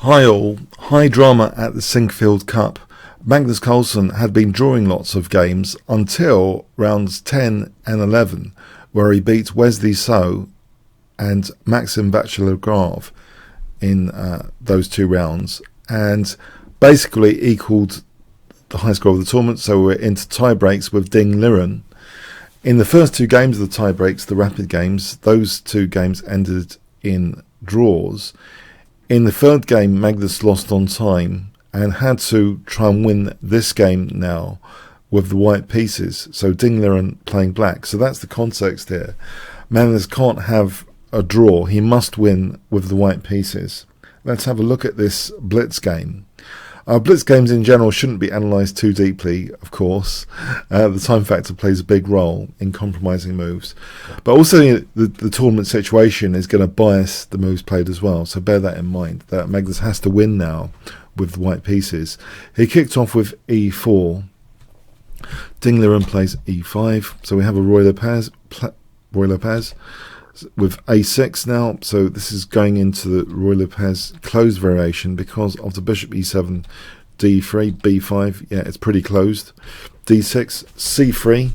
Hi all, high drama at the Sinquefield Cup. Magnus Carlsen had been drawing lots of games until rounds 10 and 11, where he beat Wesley So and Maxim Bachelor-Grave in those two rounds, and basically equalled the high score of the tournament, so we're into tie-breaks with Ding Liren. In the first two games of the tie-breaks, the rapid games, those two games ended in draws. In the third game, Magnus lost on time and had to try and win this game now with the white pieces. So Ding Liren playing black. So that's the context here. Magnus can't have a draw. He must win with the white pieces. Let's have a look at this Blitz game. Blitz games in general shouldn't be analysed too deeply, of course. The time factor plays a big role in compromising moves. But also the tournament situation is going to bias the moves played as well. So bear that in mind, that Magnus has to win now with the white pieces. He kicked off with e4. Ding Liren plays e5. So we have a Roy Lopez with a6 now, so this is going into the Roy Lopez closed variation because of the bishop e7, d3, b5. Yeah, it's pretty closed. d6, c3.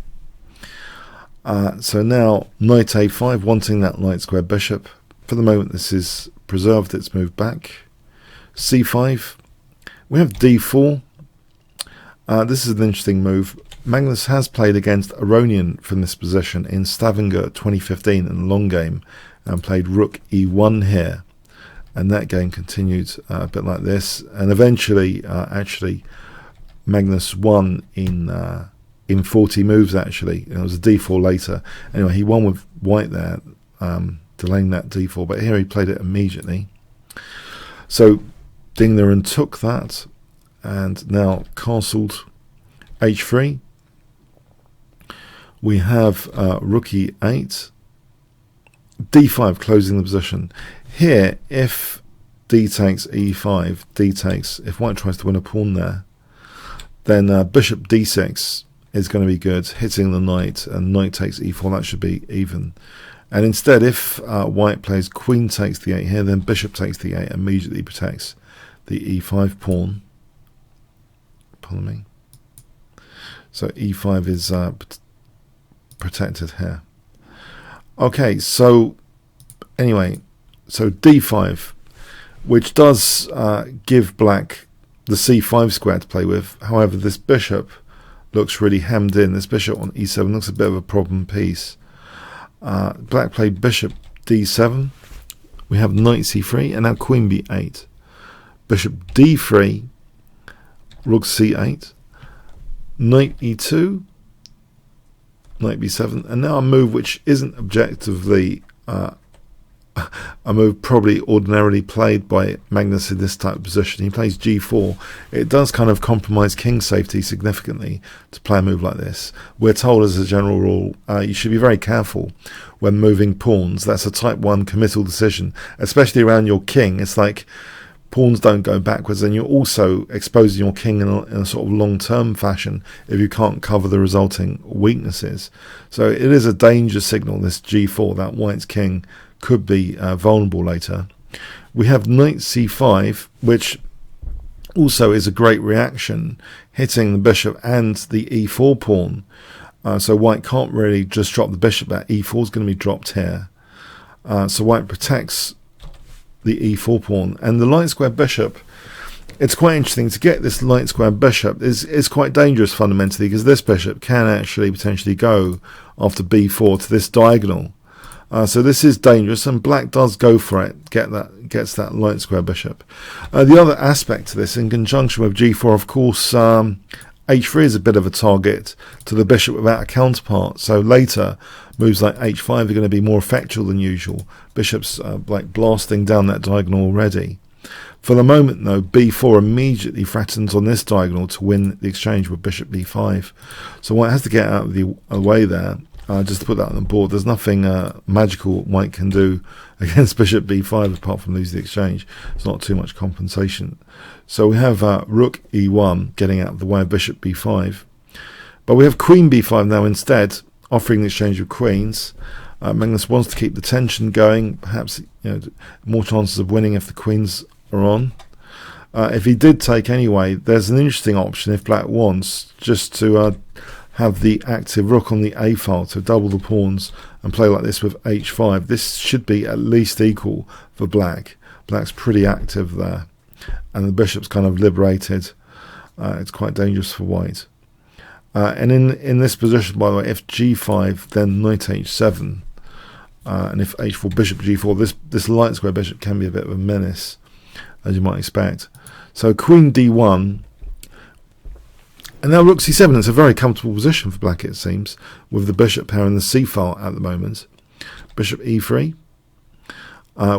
So now knight a5, wanting that light square bishop. For the moment, this is preserved. It's moved back. c5. We have d4. This is an interesting move. Magnus has played against Aronian from this position in Stavanger 2015 in a long game and played rook e1 here, and that game continued a bit like this, and eventually actually Magnus won in 40 moves actually. It was a d4 later. Anyway, he won with white there, delaying that d4, but here he played it immediately. So Ding Liren took that and now castled h3. We have rook e8, d5 closing the position. Here, if d takes e5, d takes, if white tries to win a pawn there, then bishop d6 is going to be good, hitting the knight, and knight takes e4, that should be even. And instead, if white plays queen takes the 8 here, then bishop takes the 8, immediately protects the e5 pawn. Pardon me. So e5 is protected here. Okay, so anyway, so d5, which does give black the c5 square to play with. However, this bishop looks really hemmed in. This bishop on e7 looks a bit of a problem piece. Black played bishop d7. We have knight c3 and now queen b8. Bishop d3, rook c8, knight e2, knight b7, and now a move which isn't objectively a move probably ordinarily played by Magnus in this type of position. He plays g4. It does kind of compromise king safety significantly to play a move like this. We're told as a general rule you should be very careful when moving pawns. That's a type 1 committal decision, especially around your king. It's like pawns don't go backwards, and you're also exposing your king in a sort of long-term fashion if you can't cover the resulting weaknesses. So it is a danger signal, this g4, that white's king could be vulnerable later. We have knight c5, which also is a great reaction, hitting the bishop and the e4 pawn. So white can't really just drop the bishop. That e4 is going to be dropped here. So white protects the e4 pawn, and the light square bishop, it's quite interesting to get this light square bishop is quite dangerous fundamentally, because this bishop can actually potentially go after b4 to this diagonal. So this is dangerous, and black does go for it, gets that light square bishop. The other aspect to this, in conjunction with g4, of course, h3 is a bit of a target to the bishop without a counterpart. So later, moves like h5 are going to be more effectual than usual. Bishop's like blasting down that diagonal already. For the moment, though, b4 immediately threatens on this diagonal to win the exchange with bishop b5. So white has to get out of the way there. Just to put that on the board, there's nothing magical white can do against bishop b5 apart from lose the exchange. It's not too much compensation. So we have rook e1 getting out of the way of bishop b5. But we have queen b5 now instead, offering the exchange of queens. Magnus wants to keep the tension going, perhaps more chances of winning if the queens are on. If he did take anyway, there's an interesting option if black wants, just to have the active rook on the a file to double the pawns and play like this with h5. This should be at least equal for black. Black's pretty active there, and the bishop's kind of liberated. It's quite dangerous for white. And in this position, by the way, if g5, then knight h7, and if h4, bishop g4, this light square bishop can be a bit of a menace, as you might expect. So queen d1, and now rook c7. It's a very comfortable position for black, it seems, with the bishop pair in the c file at the moment. Bishop e3.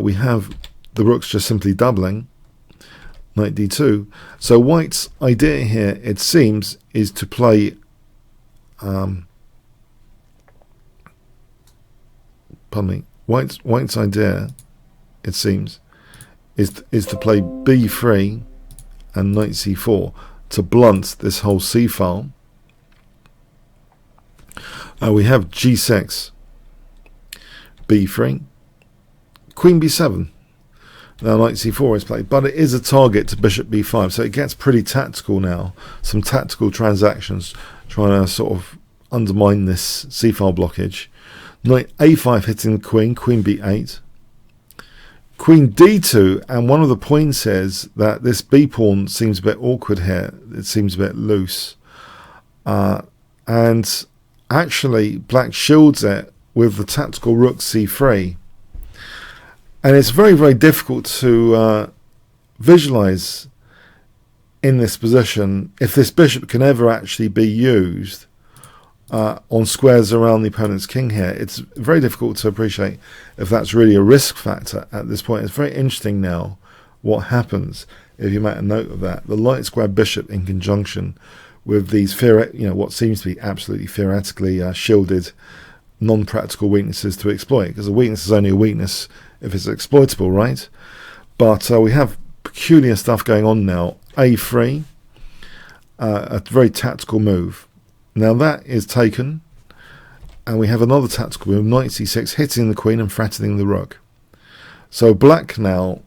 We have the rooks just simply doubling. Knight d2. So white's idea here, it seems, is to play White's idea, it seems, is to play b3 and knight c4 to blunt this whole c file. We have g6, b3, queen b7. Now knight c4 is played, but it is a target to bishop b5, so it gets pretty tactical now. Some tactical transactions trying to sort of undermine this c-file blockage. Knight a5 hitting the queen, queen b8. Queen d2, and one of the points is that this b-pawn seems a bit awkward here. It seems a bit loose. And actually, black shields it with the tactical rook c3. And it's very, very difficult to visualize in this position if this bishop can ever actually be used on squares around the opponent's king here. It's very difficult to appreciate if that's really a risk factor at this point. It's very interesting now what happens if you make a note of that. The light square bishop in conjunction with these what seems to be absolutely theoretically shielded non-practical weaknesses to exploit, because a weakness is only a weakness if it's exploitable, right? But we have peculiar stuff going on now. a3, a very tactical move. Now that is taken, and we have another tactical move, knight c6, hitting the queen and threatening the rook. So black now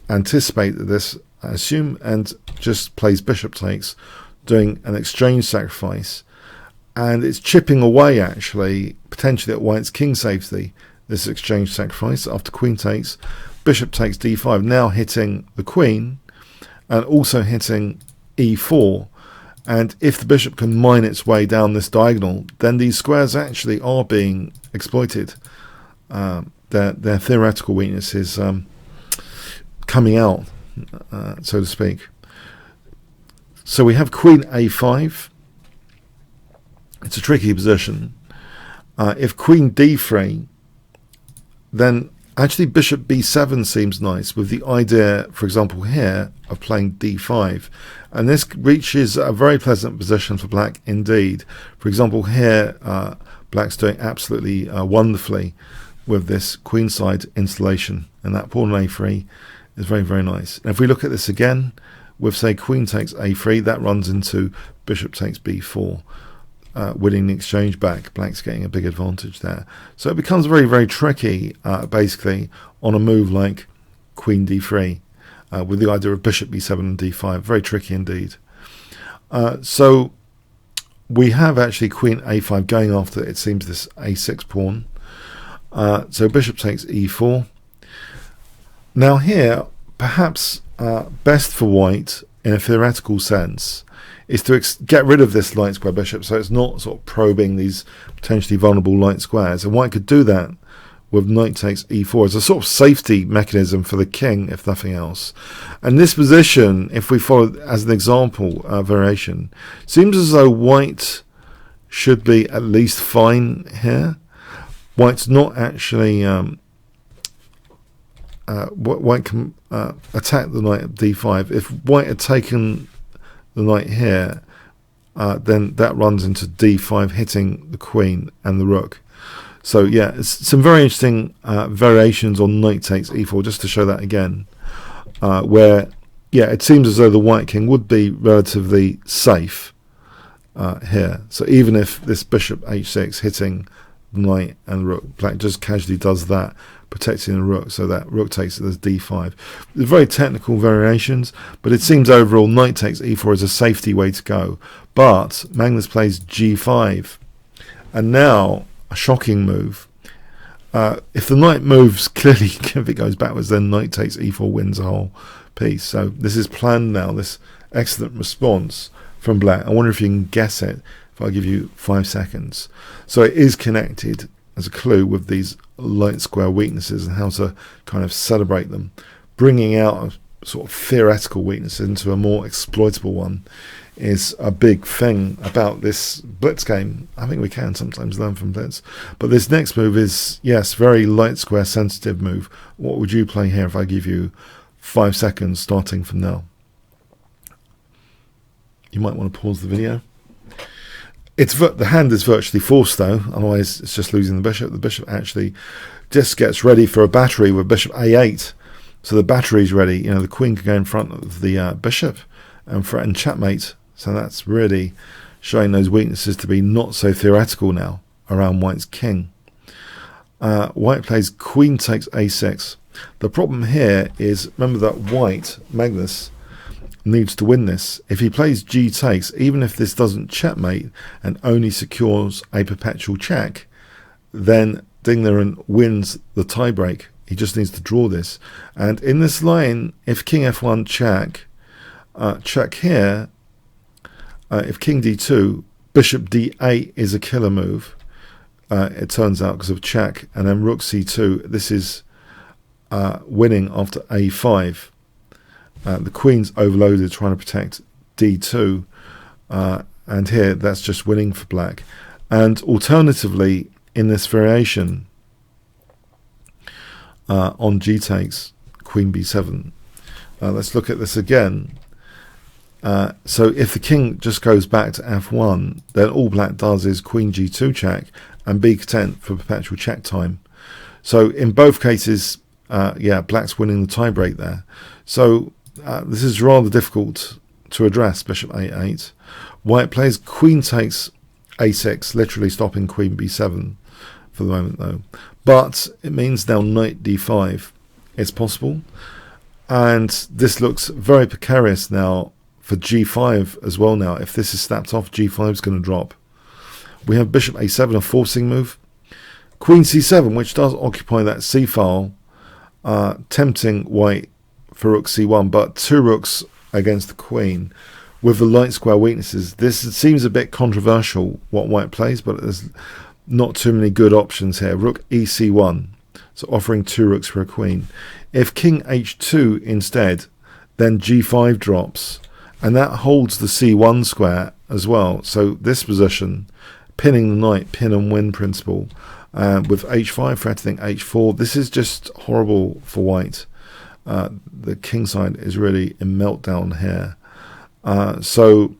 anticipated this, I assume, and just plays bishop takes, doing an exchange sacrifice, and it's chipping away actually potentially at white's king safety, this exchange sacrifice. After queen takes, bishop takes d5, now hitting the queen and also hitting e4. And if the bishop can mine its way down this diagonal, then these squares actually are being exploited. Their theoretical weakness is coming out, so to speak. So we have queen a5. It's a tricky position. If queen d3, then actually bishop b7 seems nice, with the idea, for example here, of playing d5. And this reaches a very pleasant position for black indeed. For example here, black's doing absolutely wonderfully with this queenside installation, and that pawn on a3 is very, very nice. And if we look at this again, with say queen takes a3, that runs into bishop takes b4. Winning the exchange back, black's getting a big advantage there. So it becomes very, very tricky, basically, on a move like queen d3, with the idea of bishop b7 and d5. Very tricky indeed. So we have actually queen a5 going after, it seems, this a6 pawn. So bishop takes e4. Now here, perhaps best for white, in a theoretical sense, is to get rid of this light square bishop, so it's not sort of probing these potentially vulnerable light squares. And white could do that with knight takes e4 as a sort of safety mechanism for the king, if nothing else. And this position, if we follow as an example variation, seems as though white should be at least fine here. White's not actually... white can attack the knight at d5. If white had taken the knight here, then that runs into d5, hitting the queen and the rook. So yeah, it's some very interesting variations on knight takes e4, just to show that again, where yeah, it seems as though the white king would be relatively safe here. So even if this bishop h6 hitting the knight and rook. Black just casually does that, protecting the rook, so that rook takes it as d5. There's very technical variations, but it seems overall knight takes e4 is a safety way to go. But Magnus plays g5, and now a shocking move. If the knight moves, clearly if it goes backwards, then knight takes e4 wins the whole piece. So this is planned now, this excellent response from black. I wonder if you can guess it if I give you 5 seconds. So it is connected as a clue with these light square weaknesses and how to kind of celebrate them, bringing out a sort of theoretical weakness into a more exploitable one is a big thing about this Blitz game. I think we can sometimes learn from Blitz. But this next move is, yes, very light square sensitive move. What would you play here if I give you 5 seconds starting from now? You might want to pause the video. The hand is virtually forced though, otherwise it's just losing the bishop. The bishop actually just gets ready for a battery with bishop a8. So the battery's ready. You know, the queen can go in front of the bishop and threaten checkmate. So that's really showing those weaknesses to be not so theoretical now around white's king. White plays queen takes a6. The problem here is, remember that white, Magnus, needs to win this. If he plays g takes, even if this doesn't checkmate and only secures a perpetual check, then Liren wins the tiebreak. He just needs to draw this. And in this line, if king f1 check, check here, if king d2, bishop d8 is a killer move, it turns out, because of check, and then rook c2, this is winning after a5. The queen's overloaded trying to protect d2, and here that's just winning for black. And alternatively, in this variation on g takes, queen b7, let's look at this again. So if the king just goes back to f1, then all black does is queen g2 check and be content for perpetual check time. So in both cases, yeah, black's winning the tiebreak there. So this is rather difficult to address, bishop a8. White plays queen takes a6, literally stopping queen b7 for the moment though. But it means now knight d5 is possible. And this looks very precarious now for g5 as well now. If this is snapped off, g5 is going to drop. We have bishop a7, a forcing move. Queen c7, which does occupy that c file, tempting white for rook c1, but two rooks against the queen with the light square weaknesses. This seems a bit controversial what white plays, but there's not too many good options here. Rook ec1, so offering two rooks for a queen. If king h2 instead, then g5 drops, and that holds the c1 square as well. So this position, pinning the knight, pin and win principle, with h5 threatening h4. This is just horrible for white. The king side is really in meltdown here. So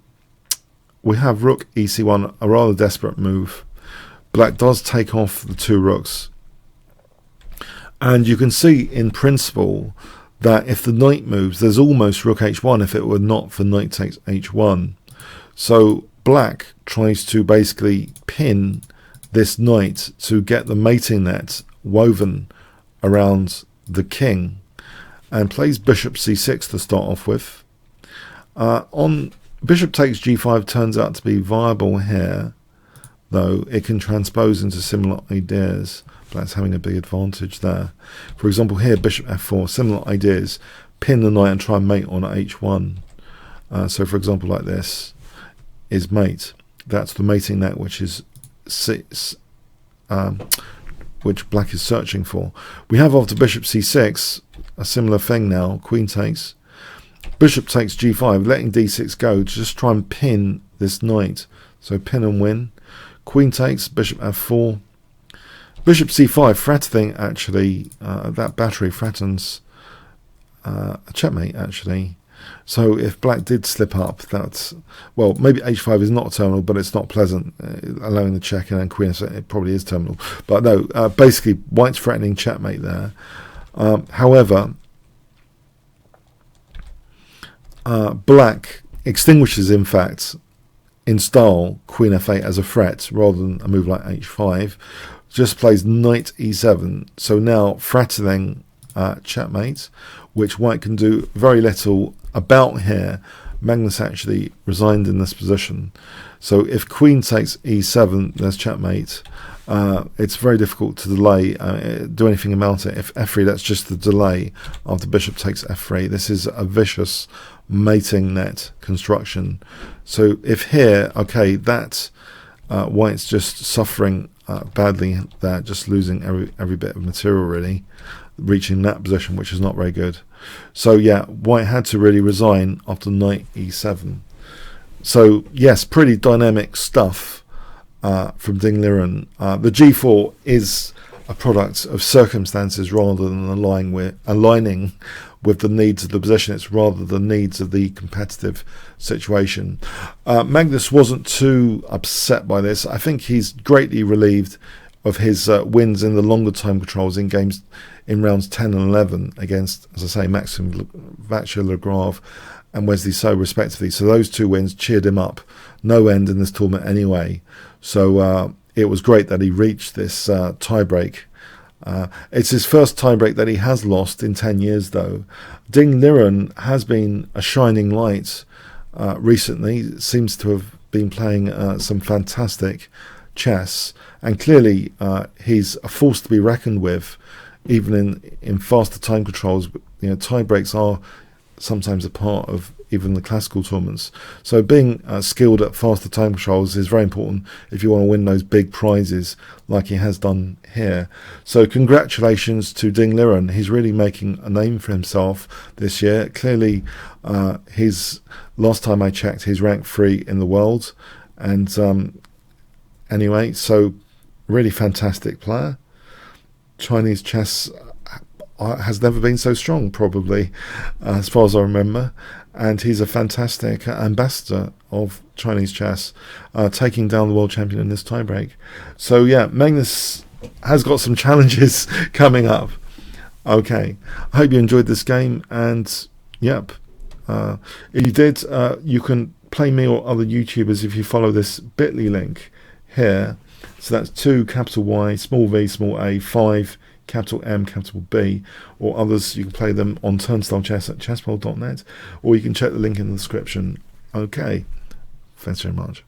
we have rook ec1, a rather desperate move. Black does take off the two rooks. And you can see in principle that if the knight moves, there's almost rook h1 if it were not for knight takes h1. So black tries to basically pin this knight to get the mating net woven around the king, and plays bishop c6 to start off with. On bishop takes g5 turns out to be viable here, though it can transpose into similar ideas. Black's having a big advantage there. For example, here bishop f4, similar ideas, pin the knight and try and mate on h1. So for example, like this is mate. That's the mating net which is which black is searching for. We have after bishop c6 a similar thing now. Queen takes, bishop takes g5, letting d6 go to just try and pin this knight. So pin and win. Queen takes, bishop f4, bishop c5, threatening actually, that battery threatens a checkmate actually. So if black did slip up, that's, well, maybe h5 is not terminal, but it's not pleasant, allowing the check, and then queen, so it probably is terminal. But no, basically white's threatening checkmate there. However, black extinguishes, in fact, in style queen f8 as a threat rather than a move like h5. Just plays knight e7, so now threatening checkmate, which white can do very little about here. Magnus actually resigned in this position, so if queen takes e7, there's checkmate. It's very difficult to delay, do anything about it. If f3, that's just the delay after bishop takes f3. This is a vicious mating net construction. So if here, okay, that white's just suffering badly there, just losing every bit of material really, reaching that position, which is not very good. So yeah, white had to really resign after knight e7. So yes, pretty dynamic stuff from Ding Liren. The g4 is a product of circumstances rather than aligning with the needs of the position. It's rather the needs of the competitive situation. Magnus wasn't too upset by this. I think he's greatly relieved of his wins in the longer time controls in games in rounds 10 and 11 against, as I say, Maxim Vachier-Lagrave and Wesley So respectively. So those two wins cheered him up no end in this tournament anyway. So it was great that he reached this tiebreak. It's his first tiebreak that he has lost in 10 years though. Ding Liren has been a shining light recently. Seems to have been playing some fantastic chess, and clearly he's a force to be reckoned with even in faster time controls. You know, tie breaks are sometimes a part of even the classical tournaments, so being skilled at faster time controls is very important if you want to win those big prizes like he has done here. So congratulations to Ding Liren. He's really making a name for himself this year. Clearly his last time I checked, he's ranked 3 in the world, and anyway, so really fantastic player. Chinese chess has never been so strong, probably, as far as I remember, and he's a fantastic ambassador of Chinese chess, taking down the world champion in this tiebreak. So yeah, Magnus has got some challenges coming up. Okay, I hope you enjoyed this game, and yep, if you did, you can play me or other YouTubers if you follow this bit.ly link here. So that's 2 capital Y, small v, small a, 5 capital M, capital B, or others. You can play them on Turnstile Chess at chessbowl.net, or you can check the link in the description. Okay, thanks very much.